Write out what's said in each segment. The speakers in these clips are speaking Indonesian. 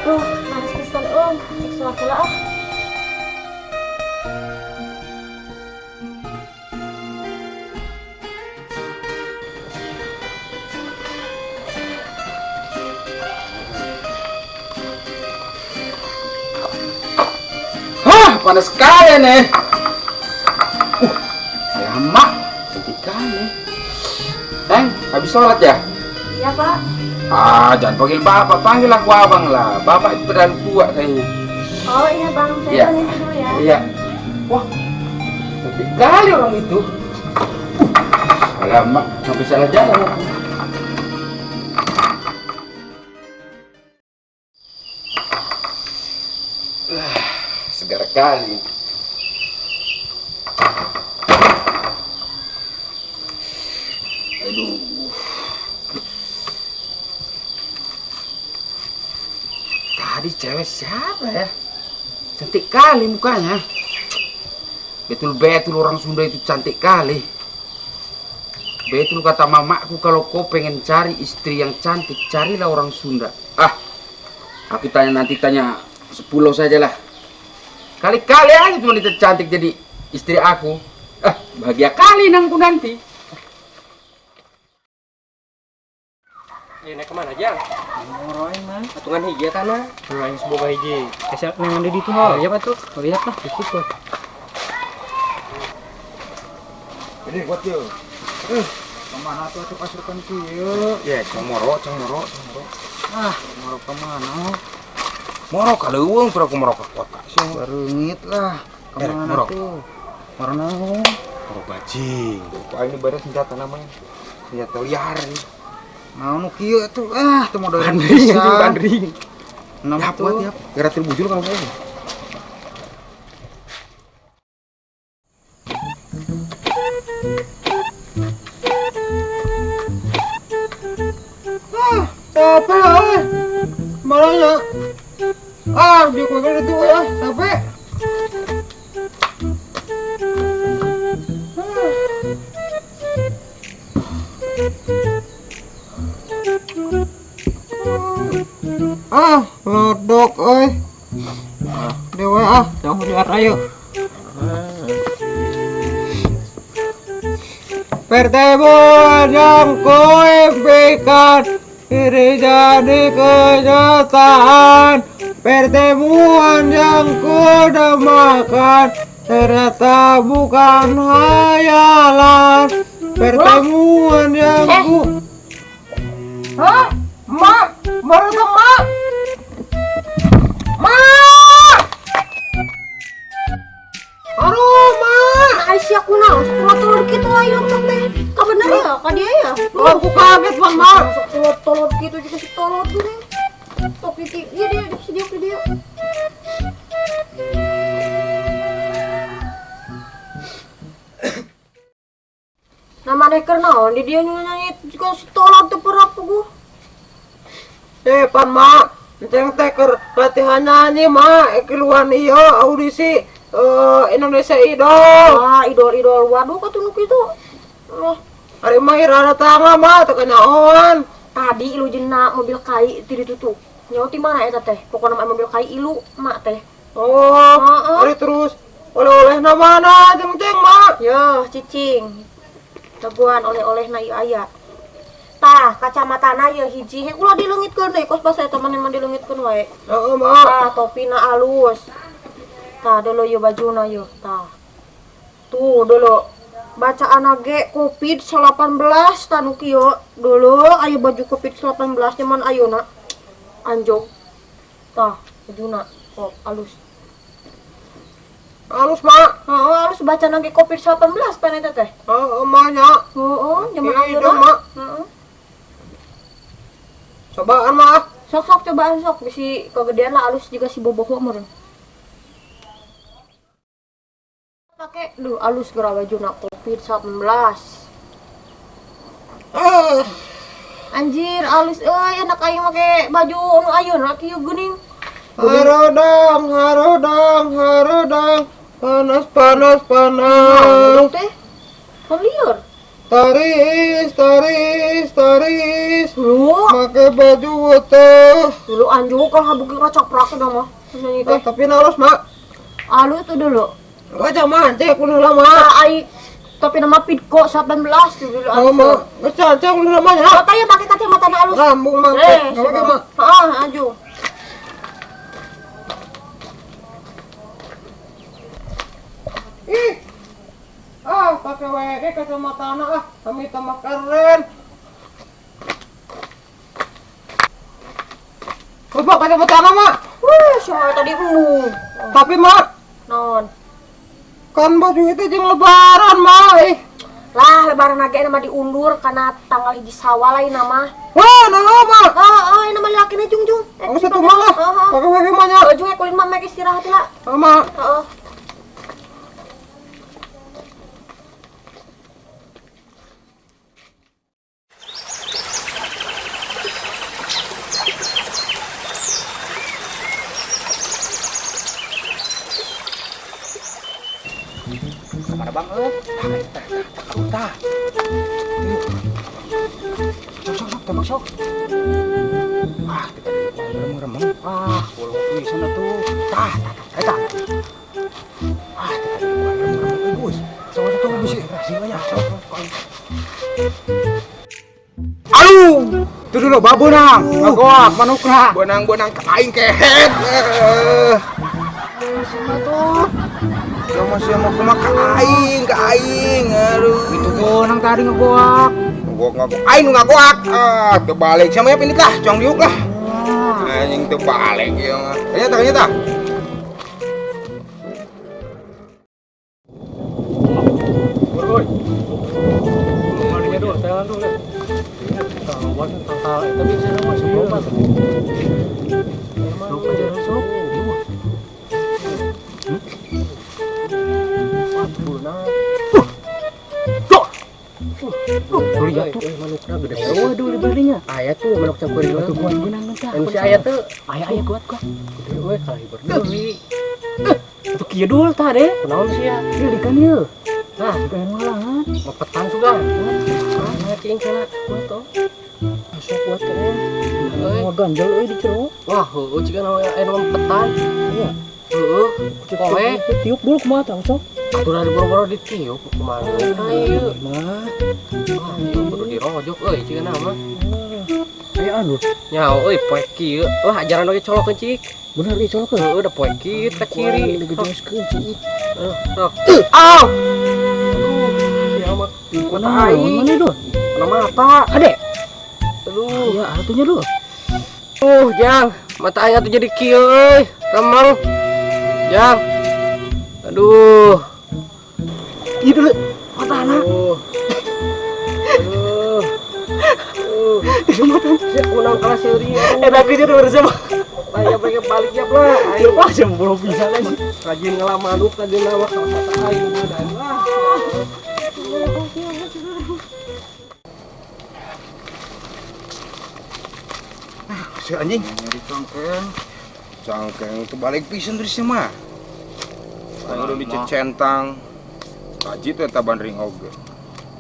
Duh, nangis pisan Iksu lah ah. Panas sekali nih. Lama, cantik kali. Habis sholat ya? Iya Pak. Jangan panggil bapak, panggil aku abang lah. Bapak itu terlalu tua kayaknya. Oh iya Bang, saya Iya. permisi dulu ya. Iya. Wah, cantik kali orang itu. Lama, sampai salah jalan aku. Segar kali. Aduh. Tadi cewek siapa ya? Cantik kali mukanya. Betul-betul orang Sunda itu cantik kali. Betul kata mamaku, kalau kau pengen cari istri yang cantik, carilah orang Sunda. Aku nanti tanya 10 saja lah. Kali-kali aja cuma wanita cantik jadi istri aku. Bahagia kali nangku nanti. Naik kemana Jang? Moroy man, Patungan hiji tanah. yang semoga hiji. Esok nang di ditu ha. Ya betul. Lihat lah, ikut tuh. Jadi buat yo. Kemana tuh pasukan kieu? Ya, moro. Moro kemana? Moro kaleuweung pura ku moro ka kota. Bereungit lah. Kemana moro. tuh? Moro naon? Moro bajing. Ini baru senjata namanya. Senjata liar. Naon kieu tuh? Teu modal Bandring. Nama tuh. Gara terbujul kalau saya. Capek malahnya. Dia kagak itu ya, capek. Lodok dewa jangan lihat ayo. Pertemuan yang kuimpikan ini jadi kenyataan. Pertemuan yang kudamakan ternyata bukan hayalan. Pertemuan yang Mak, baru mak. Aduh, mak. Aisyah aku naon, telur gitu ayo teh. Ka bener ya, ka dia ya. Aku kaget bang, mak. Telur gitu juga si telur tuh deh. Tok di dia di dia. Nama deker naon di dia nyanyi juga si telur teu pernah puguh. Pan mak, ceng teker latihan nyanyi mak, keluar iyo audisi Indonesia Idol. Idol. Waduh katunu kitu. Hari mah irana tangga mak, teu naon. Tadi ilu jenna mobil kai ti ditutup. Nyawa ti mana eta teh? Pokona mah mobil kai ilu mak teh. Hari terus oleh-oleh na mana ceng mak. Yo, cicing. Teguan oleh-oleh na ieu aya. Tah, kacamatana ieu hiji. Ulah dileungitkeun deui kos basa eta mah dileungitkeun wae. Heeh mak. Tah, topina alus. Tah, dulu ieu bajuna ieu. Tah. Tuh, dulu. Bacaan ge COVID-19 tanu kieu. Dulu aya baju COVID-19 zaman ayeuna. Anjog. Tah, bajuna kok alus. Halus mak. Alus bacaan ge COVID-19 pan eta teh. Mak nya. Zaman Iya, ayeuna. Mak. Cobaan mak. Sok cobaan sok bisi kegedean lah alus juga si boboh meureun. Pake alus geura bajuna COVID-19. Anjir alus enak aing make baju nu ayeuna kieu geuning. Harodang. Panas. Teh. Kan lieur. Tari taris. Lu, Make baju teh. dulu anjuk kalau habuki ngacaprak dah mah. Nyanyi teh. Tapi naros mak. Alu itu dulu. Aja mancek udah lama. Ai tapi nama Pitko 18 tuh dulu. Oh mak, ngecacang udah lama ya. Katanya pakai kacamata halus. Rambung mancek. Oke mak. Anjuk. Ih. Pakai WG kacamata anak kami tambah keren. Coba kacamata anak mak. Siapa tadi mu? Tapi mak, Non. kan baju itu jeung lebaran mak. Lah lebaran lagi nama diundur karena tanggal hiji Sawal lain nama. Wah, nah mak. Ini nama laki na Jungjung. Aku satu malah. Pakai WG mak nya. Jungjung kulit mah make istirahat lah. Mak. Heeh. Mana bang? Tah. Sok, tembak sok. Kita remeng-remeng. Bolong bisa na tuh. Tah. Kita remeng-remeng bos. Sama tuh bisa rasanya. Aduh, itu dulu babonang, ngagoak manukna. Benang-benang aing kehet. Sama tuh. Masih mau ke aing, aduh. Itu bonang tadi ngagoak. Ngagoak. Aing nu ngagoak. Terbalik sama ya pinit lah, cong diuk lah. Anjing terbalik ya mah. Ternyata. Woi. Marinya dulu, jalan dulu. Kawan tangkal eta bisa nama sebelum sok aja sok. Dulu jatuh manukna gede. Waduh dibelinya. Aya tuh manuk campur itu tuh kuat beunang tah. Anu si aya tuh, aya kuat. Gede we kali berdeli. Itu kieu dul tah deh. Kunaon sia? Ieu di kan ieu. Nah, pengen ngalahan. Mau petang sudah. Nah, cing kana kuat toh. Masuk kuat toh. Mau ganjel euy di ceruk. Wah, heueuh cing kana aya petang. Iya. Heueuh, kowe tiup dulu kumaha tah sok. Aturan boro-boro ditiup kumaha. Ayo. Mah. Wah, ieu kudu dirojok euy cing kana mah. Aya anu. Nyaho euy poek kieu. Wah, ajaran oge colok cik. Bener ieu colok. Heueuh da poek kieu ka ciri. Digejeuskeun cik. Sok. Aw. Ya mah kota aing. Mana itu? Kena mata. Ade. Aduh, ya atunya dulu. Jang, mata aing atuh jadi kieu euy. Remeng. Jang. Aduh. Ih dulu mata anak. Aduh. Itu mata. Siap menang kalah seri. Tapi dia udah bersama. Ayo pengen balik ya lah. Ayo pas yang belum bisa lagi. Rajin ngelamaduk rajin ngawak mata aing dan lah. Si anjing nyari cangkeng terbalik pisan terusnya mah. Aing udah dicecentang. Kaji tuh eta bandring oge.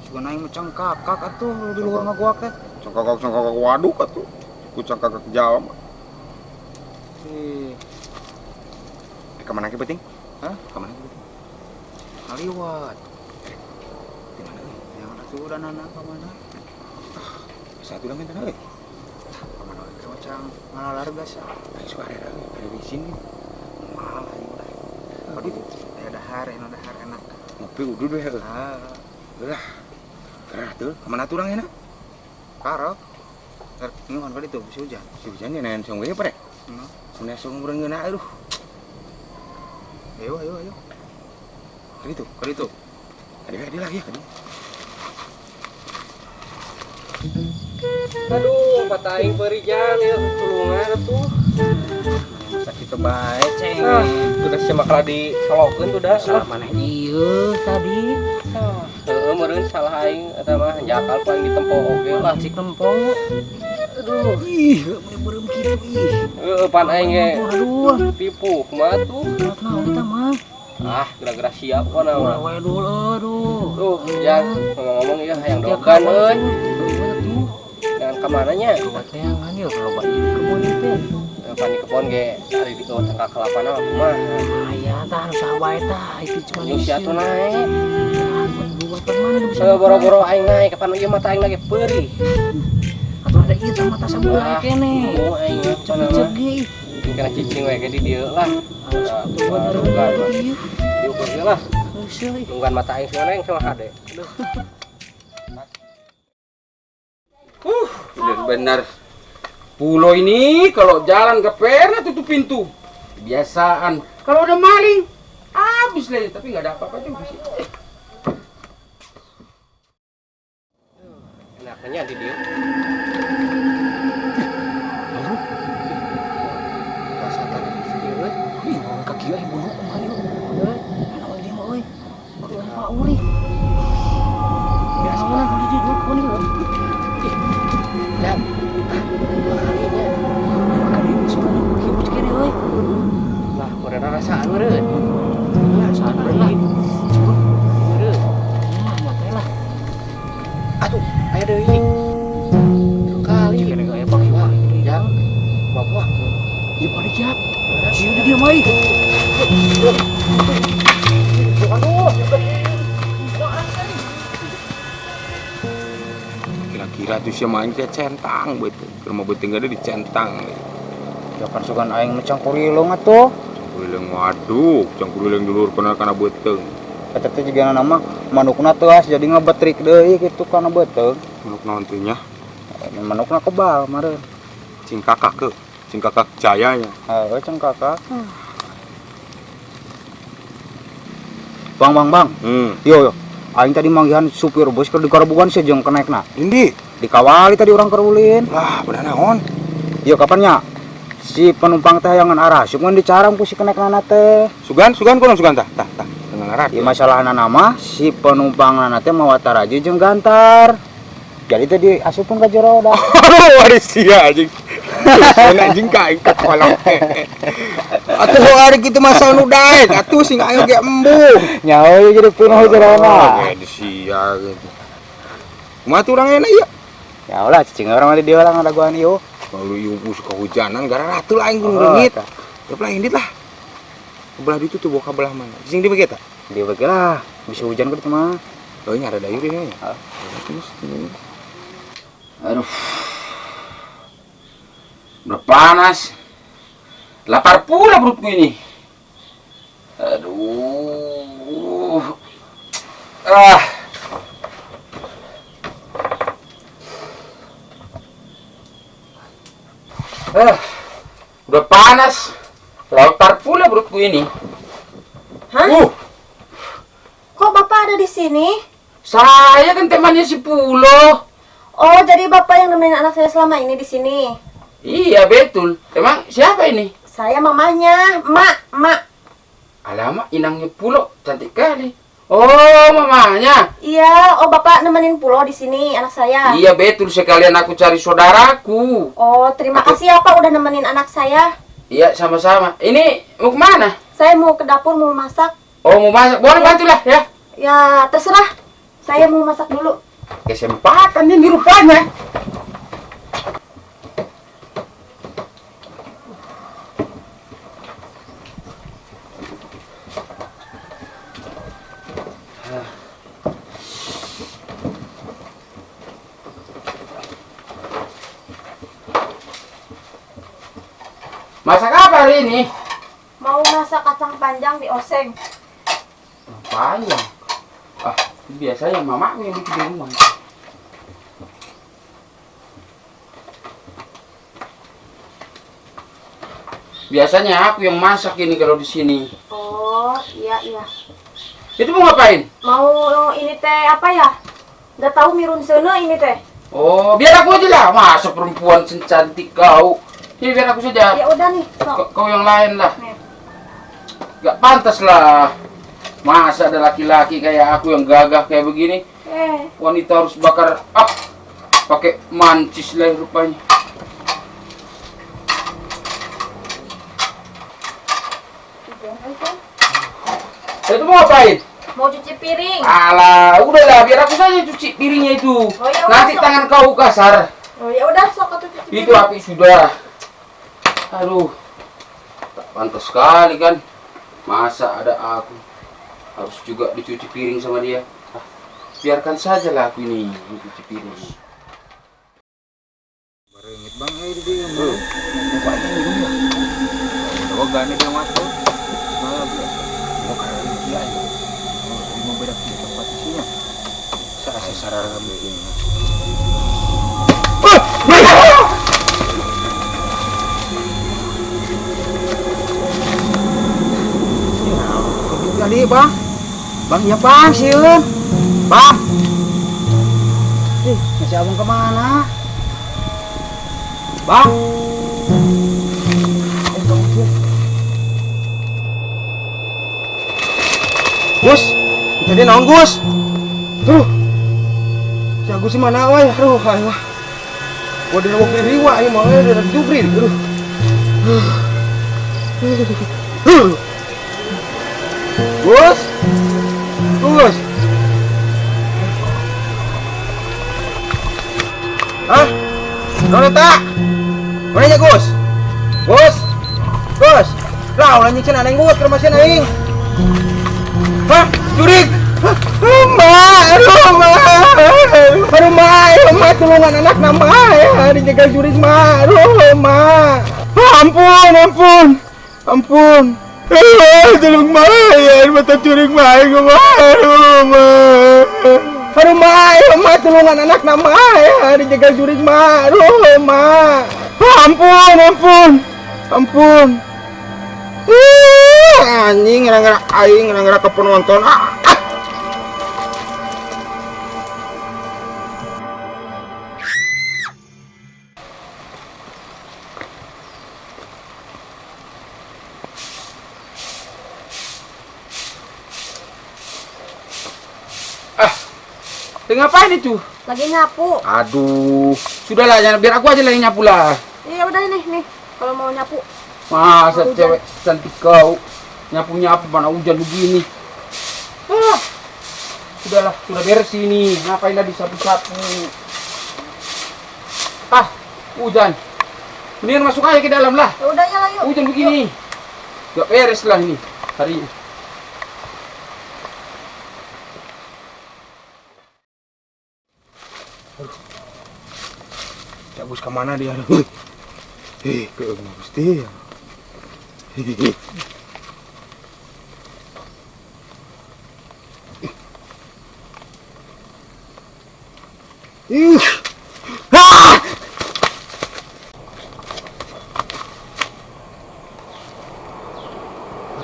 Sugan aing macam kakak atuh di luar ngagoak teh. Cangkak waduk atuh. Ku cangkak jalan. Kemana ke penting? Hah? Kemana gitu? Ngaliwat. Di mana nih? Yang sudah nana kemana? Satu dah minta euy. Kemana lagi macam ngalar biasa. Aing suka ada di sini. Mahal aing udah. Kodi ada dahar enak. Ngopi udah deh. Lah. Kerah tuh, kemana tuh orang enak? Karok. Ini kan kali tuh bisa hujan. Si hujan ya nenek song we pare. Mun song berengeuna aduh. Ayo. Kali itu. Ada lagi kan. Aduh, mata aing perijan ya tulungan atuh. Sakit bae ceng. Udah sia bakal disolokeun tuh dah. Mana ieu tadi? Heeh, meureun salah aing eta mah jakal ku aing ditempo oge lah cik nempong. Aduh, Ih, berem kitu ih. pan aing ge Aduh, tipu kumaha tuh? naon eta mah? Gara-gara siap kok nama. Wae dulu aduh. Tuh, yang ngomong-ngomong ya yang dogan euy. Jangan kemananya? Tayangan ya kalau bayi kebun itu. Pani kebon ge ari di tengah kelapa na kumaha. Aya tah nu sabae tah itu cuma Yo sia tuh naik. buat mana bisa Boro-boro aing naik kapan ieu mata aing lagi peurih. atau ada itu mata samurai kene. Oh aing Cepet ge. Ini kena cicing we ge di dieu lah. Dogan. Diukur ge lah. Tunggan mata aing soalnya yang sama hade. Benar-benar pulau ini kalau jalan ke pernah tutup pintu. Kebiasaan. Kalau ada maling, habis lah. Tapi nggak ada apa-apa juga sih. Enaknya di dieu. Rasa tadi sih euy. Ih, kaki euy bunuh kemari. Anak dia mah euy. Kudu Pak Uri. Biasa lah kalau di dua koni. Dan lah, kurang rasaan meureun. Rasaan lah. Meureun. Lah. Atuh, aya deui. Kali Kene aya pakai wah. yang bawa. Ya pada siap. Sieu dia mai. Kira-kira tuh si main teh centang betul. Rumah beting ada di centang. Ya kan sugan aing mecampuri lo atuh. Cangkurileng waduh, cangkurileng dulur pernah kana beteng. Eta teh jiga nama manukna teu as jadi ngebetrik deui kitu kana beteng. Manuk naon teh nya? Manukna kebal meureun. Cing kakak jayanya. Heuh ceng kakak. Bang. Yo. Aing tadi manggihan supir bus keur dikarebugan sih jeung kenekna. Indi, Dikawali tadi orang keur ulin. lah bener naon? Yo kapannya? Si penumpang teh hayangan arah, cuman dicarang ku si kenekna teh. Sugan kunaon sugan tah dengan ngaran. Ieu masalahna nama si penumpang teh mawata raji jeung gantar. Jadi teh diasupkeun ka jero da. Aduh, waris sia anjing. Anjing ka kolong. Atuh hari kitu masa nu daek, atuh sing ayo ge embuh. Nyaho jadi penuh jerona. Ge sia gitu. Kumaha tuh urang enak ieu? Ya ulah cicing orang mah di dieu lah ngadaguan ieu. Kalau ieu suka hujanan gara ratu lah aing gunung leungit. Teu lah indit lah. Belah ditu tuh boka belah mana? Cicing di bege tah? Di bege lah, bisa hujan kitu mah. Oh ini ada dayung ini. Aduh. Udah panas. Lapar pula perutku ini. Aduh. Udah panas. Lapar pula perutku ini. Hah? Kok Bapak ada di sini? Saya kan temannya si Pulo. Oh, jadi Bapak yang nemenin anak saya selama ini di sini. Iya betul. Emang siapa ini? Saya mamanya, Mak. Alamak, inangnya Pulo, cantik kali. Oh, mamanya. Iya, oh Bapak nemenin Pulo di sini anak saya. Iya betul, sekalian aku cari saudaraku. Oh, terima kasih ya Pak udah nemenin anak saya. Iya, sama-sama. Ini mau kemana? Saya mau ke dapur mau masak. Oh, mau masak. Boleh bantulah ya. Ya, terserah. Saya mau masak dulu. Kesempatan ini rupanya. Masak apa hari ini? Mau masak kacang panjang di oseng. Panjang. Biasanya mamaku yang bikin di rumah. Biasanya aku yang masak ini kalau di sini. Oh, iya. Itu mau ngapain? Mau ini teh apa ya? Nggak tahu mirun sana ini teh. Oh, biar aku aja lah. Masa perempuan secantik kau. Ini biar aku saja. Ya udah nih, sok. Kau yang lain lah. Nih. Gak pantas lah. Masa ada laki-laki kayak aku yang gagah kayak begini. Wanita harus bakar pakai mancis lah rupanya. Itu mau ngapain? Mau cuci piring. Alah, udahlah biar aku saja cuci piringnya itu. Oh, ya udah, Nanti sok. tangan kau kasar. Oh ya udah, sok atuh cuci piring. Itu api sudah. Aduh. Tak pantas sekali kan. Masa ada aku harus juga dicuci piring sama dia. Ah, biarkan saja lah aku ini mencuci piring. Barengit bang itu dia. Mukanya ini dia. Oh, gane dia mati. Nah, mau kayak dia ini. Ini mau beda tempat isinya. Saya sarara begini. Jadi bang, ya bang siun, bang. Masih abang kemana? Bang. Gus, jadi naon Gus? Tuh, si Agus di mana wah? Aduh, ayo. Gua di nawak riwa, ini mau ada jubrin. Gus, Gus. Hah? Nona tak? Mana Gus? Gus, Gus. Lah, ulah nyiksa neng Gus ke rumah si Neng. Hah? Jurik? Aduh, ma, tulungan anak nama ya, dijaga jurik, ma. Aduh, ma. Ampun. Tolong ma, ya, mata jurik, ma. Aduh, ma, tulungan anak nama ya, dijaga jurik, ma. Aduh, ma. Ampun. Anjing, ngerang-ngerang aing, ngerang-ngerang ke penonton. Ngapain itu? Lagi nyapu. Aduh, sudahlah, jangan biar aku aja yang nyapu lah. Iya udah nih. Kalau mau nyapu. Masa cewek cantik kau nyapu mana hujan begini. Sudahlah, sudah beres ini. Ngapain lagi sapu-sapu? Hujan. Mendingan masuk aja ke dalam lah. Ya udah ya lah yuk. Hujan begini. Gak beres lah ini hari ini. Agus kemana dia? Ke Gusti.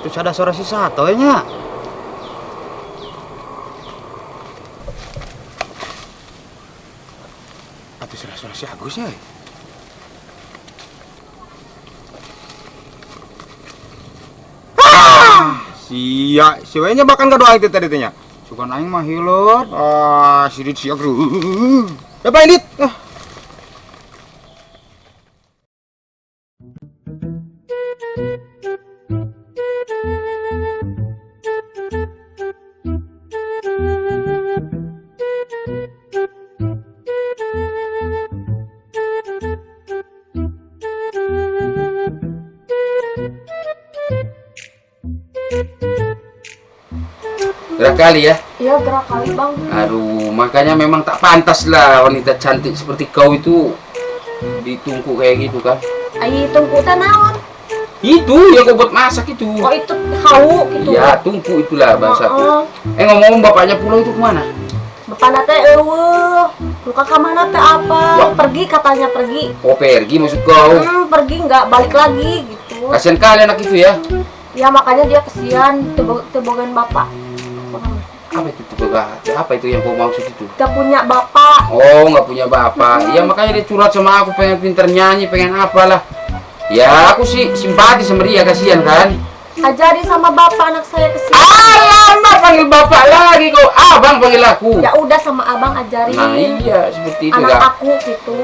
Itu ada suara si Sato nya. Itu suara si Agus ya. Si wenya bahkan gak doa itu tadi tanya. Suka aing mah hilot. Sirit siak ru. Apa ini? Gerak kali ya? Iya gerak kali bang. Aduh, makanya memang tak pantas lah wanita cantik seperti kau itu ditungku kayak gitu kan? Ayo tungku teh naon? Itu yang kau buat masak itu. Oh itu hau gitu. Ya, tungku itulah bahasa. Ngomong-ngomong bapaknya pulau itu kemana? Bapak teh luka kamana teh apa? Wah. Pergi katanya pergi. Oh, pergi maksud kau? Pergi nggak balik lagi gitu. Kasian kali anak itu ya. Ya makanya dia kesian tebogan bapak. Apa itu apa itu yang kau maksud itu? Gak punya bapak. Oh, nggak punya bapak. Ya makanya dia curhat sama aku, pengen pinter nyanyi, pengen apalah. Ya aku sih simpati sama dia, kasihan kan. Ajari sama bapak anak saya kesian. Alamak, panggil bapak lagi kau. Abang panggil aku. Ya udah sama abang ajarin. Nah iya, seperti itu anak kan. aku gitu.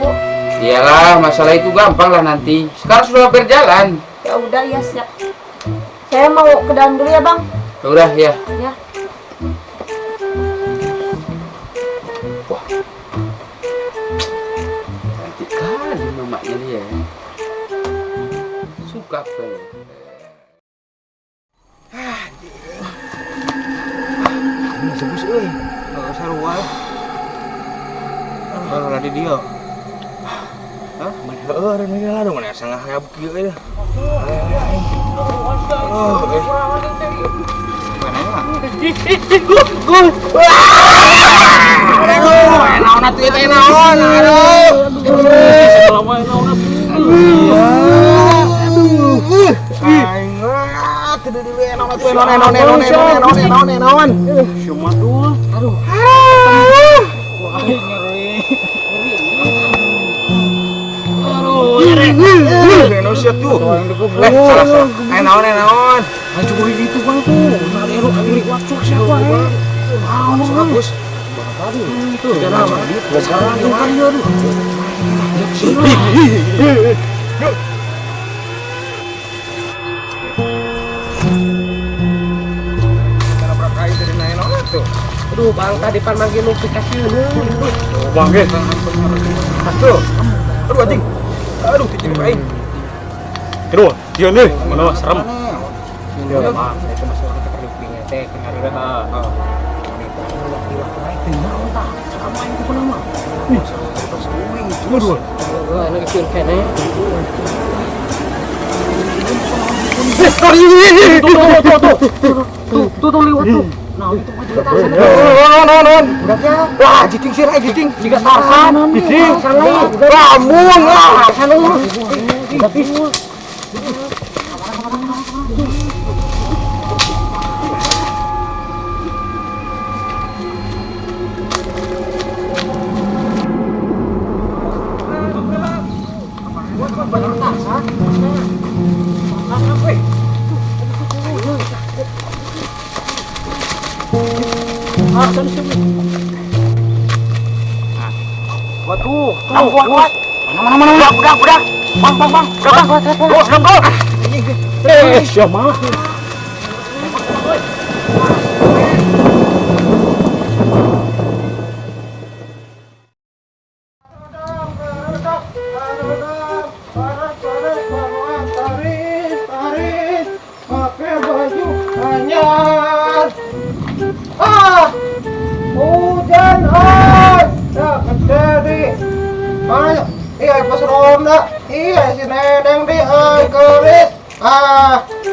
Iyalah, masalah itu gampang lah nanti. Sekarang sudah berjalan. Ya udah ya siap. Saya mau ke dalam dulu ya bang. Udah ya. Ya. Wah. Cantik kali mamanya dia. Suka apa ya? Ini sebus euy. Sarua. Lah di dia. Hah? Mana eueuh ini lah dong mana sangat hayap kieu euy. Aduh, bang tadi pan manggil lu kasih lu. Bang, Aduh. Aduh anjing. Aduh, titik aing. Aduh, dia nih, mana serem. Ya, Bang, saya cuma suruh kita perlu pilihnya teh kenal dah. Aduh. Anak kecil kene. Tuh liwat tuh. Nah, itu mah juga Tarzan. Non. Budaknya. Wah, jiting sih, jiting. Juga Tarzan. Jiting. Sana. Lamun lah. Sana. Tapi waduh, kuat. Mana. Budak. Bang. Budak. Siapa? Pakai baju anyar. Hujan jadi mana? Iya pas ronda. Iya si Nedeng di keris.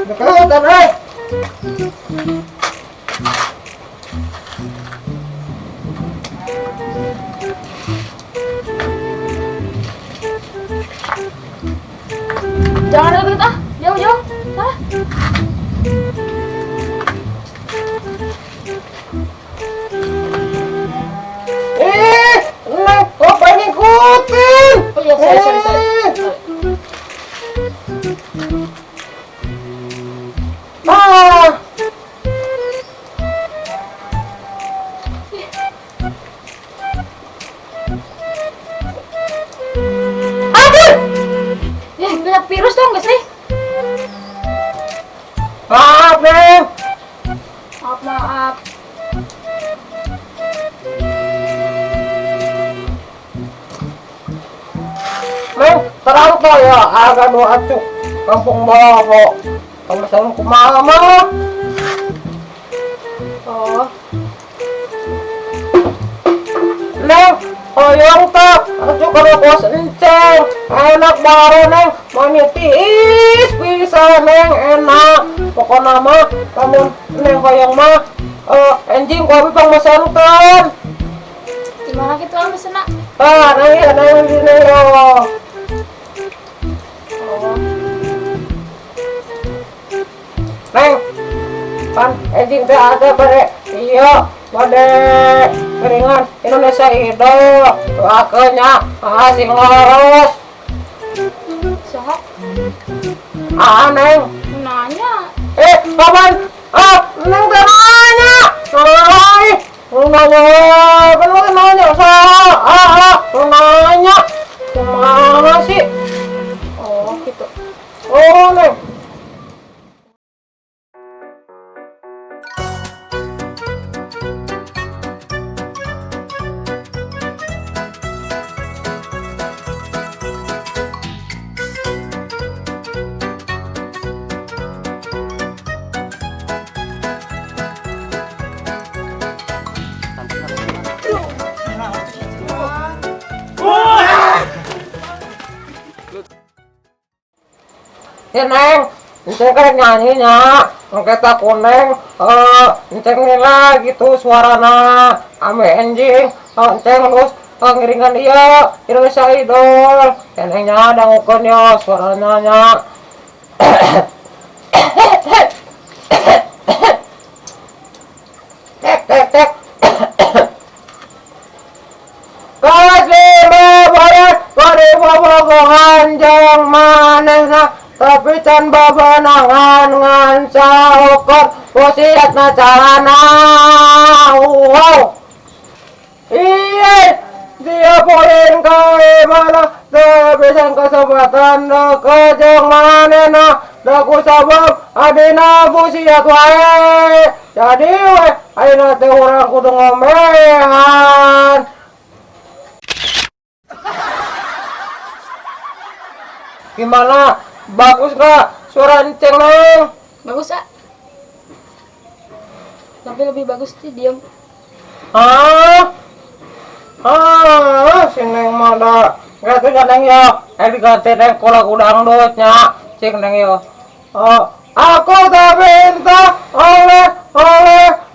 Deketan Jangan deket ah, jauh. Ah. Neng, kok pengen ngikutin? Oh iya, sorry. Aduh! Ya, banyak virus dong gak sih? Maaf, Neng. Maaf. Neng, terang to ya, agak doa cuk. Kampung bawah kamu sayang ku mama. Oh, Neng, hoyong tak, acu kalau kos enceng. Enak baru Neng, manyetis bisa Neng, enak. Pokoknya mah, kamu Neng hoyong mah, enjing ku abi pang mesenkan. gimana gitu ang pesen nak? Neng di Neng yo. Neng, kan enjing teh ada bare, iya, pada keringan Indonesia itu, wakenya asing loros. Sohok Neng, nanya. kapan? Neng teh nanya. Nanya, bener nanya, nanya. Kemana sih? Oh gitu. Oh, Neng. Neng, enceng kan nyanyinya, ngketa kuneng, enceng nila gitu suarana, ame enjing, enceng terus ngiringan dia, Indonesia Idol, nengnya dangukeun ya suaranya nya. Tek. Kasih bayar bari bobogohan jang manehna tapi can babenangan ngan saokor wasiatna carana. Wow. Iya, dia poin kali mana tapi sang kesempatan ke jang manehna daku sabab adina busiat wae. Jadi we ayeuna teh urang kudu ngomehan. Gimana? Bagus gak suara enceng Neng? Bagus, ah. Tapi lebih bagus sih diam. Si Neng mah da ganti Neng ya. Diganti Neng ku lagu dangdutnya. Cik Neng ya. Aku tak minta oleh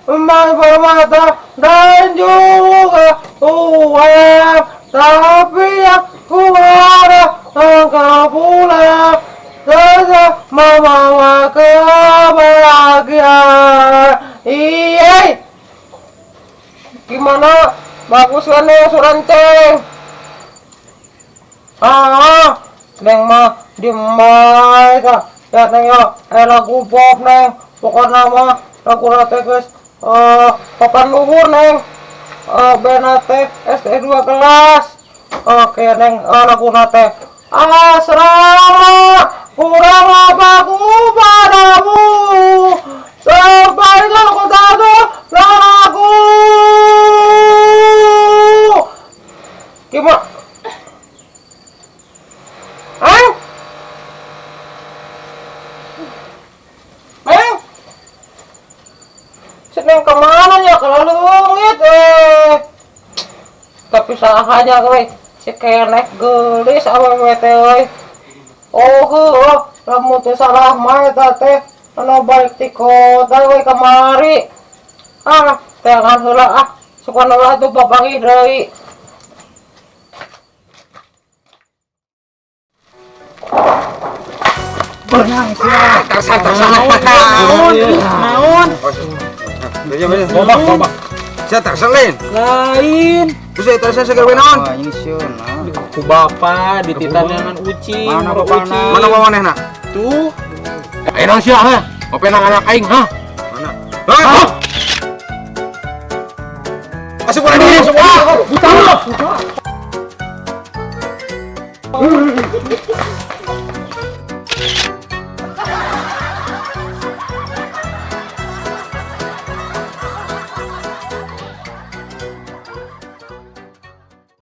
emas permata dan juga uang, tapi aku harap engkau pulang tetap membawa kebahagiaan. Iya. Gimana? Bagus kan nih suranceng? Neng mah diem bae kak. Ya Neng ya, lagu pop Neng. Pokoknya mah lagu nate guys. Papan luhur Neng. Bena teh SD 2 kelas. Oke Neng, lagu nate. Asrama kurang apa ku padamu sampai kau satu lagu. Gimana? Seneng kemana ya kalau lungit tapi sahanya gue si kenek gelis awewe teh euy. Lamun teh salah mah eta teh anu balik ti kota we kamari. Teangan heula suka heula atuh papangih deui. Benang sia. Naon? Coba. Saya tak selin. Lain. Terus itu saya segawe naon? Ini sieun. Ku bapa di titanan ucing. Mana bapana? Mana bawanehna? Tuh. Ayo nang sia ha. Ngopi nang anak aing ha. Mana? Hah? Masuk boleh diri semua. Buta.